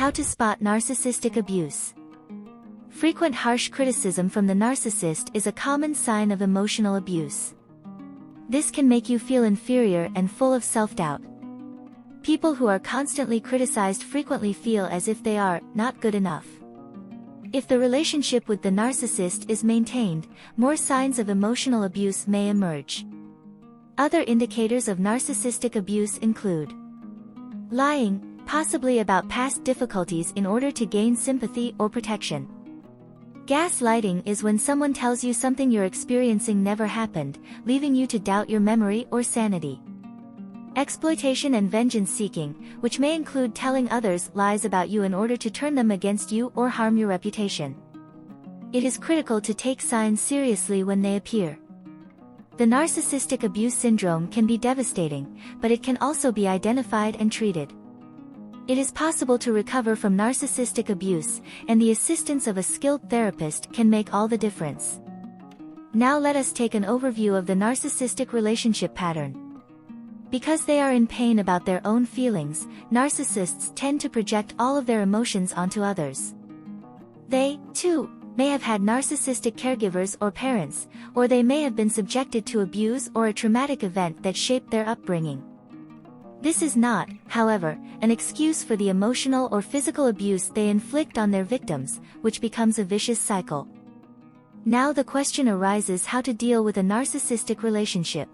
How to spot narcissistic abuse. Frequent harsh criticism from the narcissist is a common sign of emotional abuse. This can make you feel inferior and full of self-doubt. People who are constantly criticized frequently feel as if they are not good enough. If the relationship with the narcissist is maintained, more signs of emotional abuse may emerge. Other indicators of narcissistic abuse include lying, possibly about past difficulties in order to gain sympathy or protection. Gaslighting is when someone tells you something you're experiencing never happened, leaving you to doubt your memory or sanity. Exploitation and vengeance seeking, which may include telling others lies about you in order to turn them against you or harm your reputation. It is critical to take signs seriously when they appear. The narcissistic abuse syndrome can be devastating, but it can also be identified and treated. It is possible to recover from narcissistic abuse, and the assistance of a skilled therapist can make all the difference. Now let us take an overview of the narcissistic relationship pattern. Because they are in pain about their own feelings, narcissists tend to project all of their emotions onto others. They, too, may have had narcissistic caregivers or parents, or they may have been subjected to abuse or a traumatic event that shaped their upbringing. This is not, however, an excuse for the emotional or physical abuse they inflict on their victims, which becomes a vicious cycle. Now the question arises how to deal with a narcissistic relationship.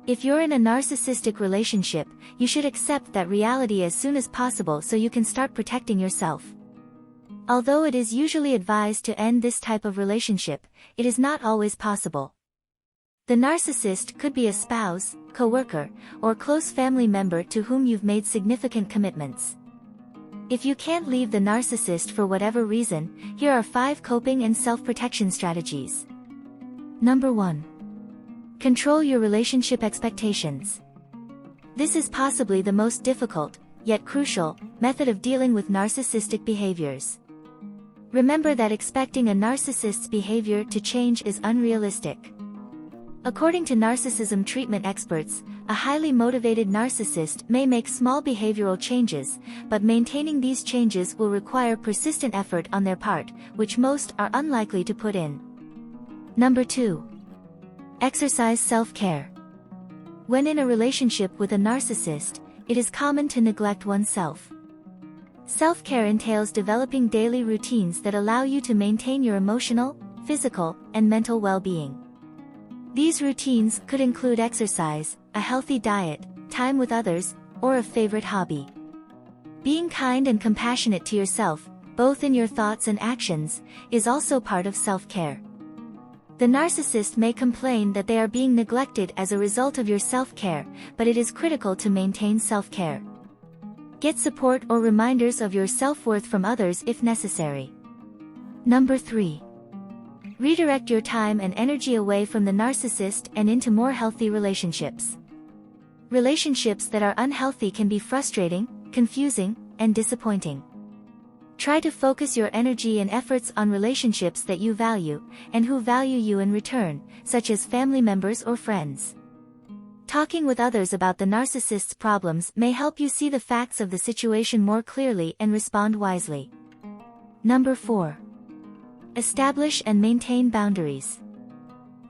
If you're in a narcissistic relationship, you should accept that reality as soon as possible so you can start protecting yourself. Although it is usually advised to end this type of relationship, it is not always possible. The narcissist could be a spouse, coworker, or close family member to whom you've made significant commitments. If you can't leave the narcissist for whatever reason, here are 5 coping and self-protection strategies. Number 1. Control your relationship expectations. This is possibly the most difficult, yet crucial, method of dealing with narcissistic behaviors. Remember that expecting a narcissist's behavior to change is unrealistic. According to narcissism treatment experts, a highly motivated narcissist may make small behavioral changes, but maintaining these changes will require persistent effort on their part, which most are unlikely to put in. Number 2. Exercise self-care. When in a relationship with a narcissist, it is common to neglect oneself. Self-care entails developing daily routines that allow you to maintain your emotional, physical, and mental well-being. These routines could include exercise, a healthy diet, time with others, or a favorite hobby. Being kind and compassionate to yourself, both in your thoughts and actions, is also part of self-care. The narcissist may complain that they are being neglected as a result of your self-care, but it is critical to maintain self-care. Get support or reminders of your self-worth from others if necessary. Number 3. Redirect your time and energy away from the narcissist and into more healthy relationships. Relationships that are unhealthy can be frustrating, confusing, and disappointing. Try to focus your energy and efforts on relationships that you value, and who value you in return, such as family members or friends. Talking with others about the narcissist's problems may help you see the facts of the situation more clearly and respond wisely. Number 4. Establish and maintain boundaries.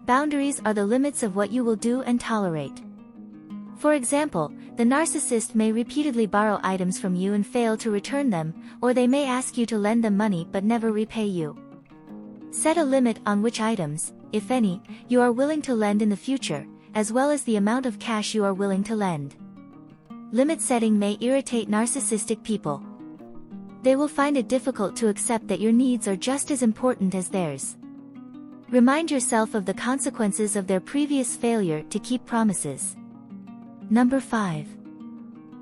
Boundaries are the limits of what you will do and tolerate. For example, the narcissist may repeatedly borrow items from you and fail to return them, or they may ask you to lend them money but never repay you. Set a limit on which items, if any, you are willing to lend in the future, as well as the amount of cash you are willing to lend. Limit setting may irritate narcissistic people. They will find it difficult to accept that your needs are just as important as theirs. Remind yourself of the consequences of their previous failure to keep promises. Number 5.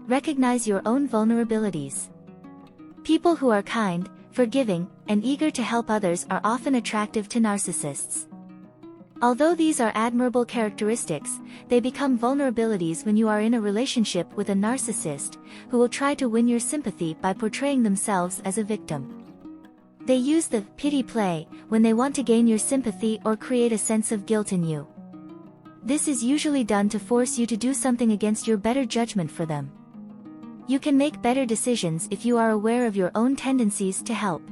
Recognize your own vulnerabilities. People who are kind, forgiving, and eager to help others are often attractive to narcissists. Although these are admirable characteristics, they become vulnerabilities when you are in a relationship with a narcissist, who will try to win your sympathy by portraying themselves as a victim. They use the pity play when they want to gain your sympathy or create a sense of guilt in you. This is usually done to force you to do something against your better judgment for them. You can make better decisions if you are aware of your own tendencies to help.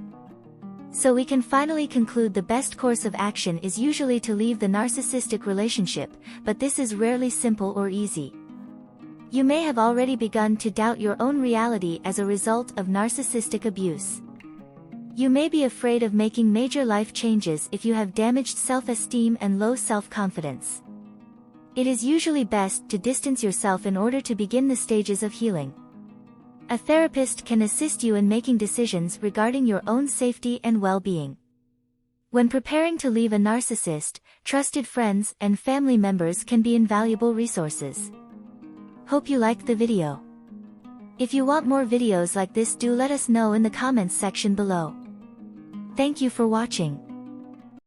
So we can finally conclude the best course of action is usually to leave the narcissistic relationship, but this is rarely simple or easy. You may have already begun to doubt your own reality as a result of narcissistic abuse. You may be afraid of making major life changes if you have damaged self-esteem and low self-confidence. It is usually best to distance yourself in order to begin the stages of healing. A therapist can assist you in making decisions regarding your own safety and well-being. When preparing to leave a narcissist, trusted friends and family members can be invaluable resources. Hope you liked the video. If you want more videos like this, do let us know in the comments section below. Thank you for watching.